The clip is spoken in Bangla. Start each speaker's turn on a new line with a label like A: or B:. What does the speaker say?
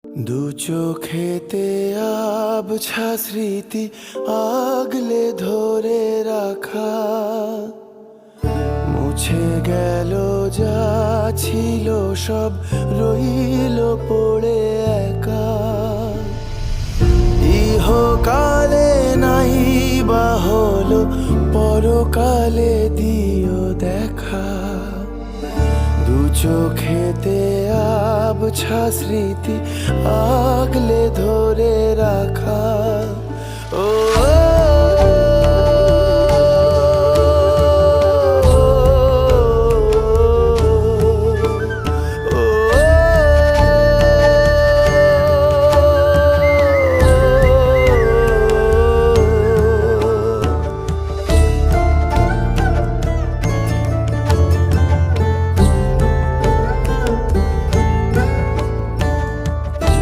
A: দু চোখেতে আবছা স্মৃতি আগলে ধরে রাখা, মুছে গেল যা ছিল সব রইল পড়ে একা। ইহকালে নাই বা হলো পরকালে দিও দেখা, দু চোখেতে আবছা স্মৃতি আগলে ধরে রাখা। ও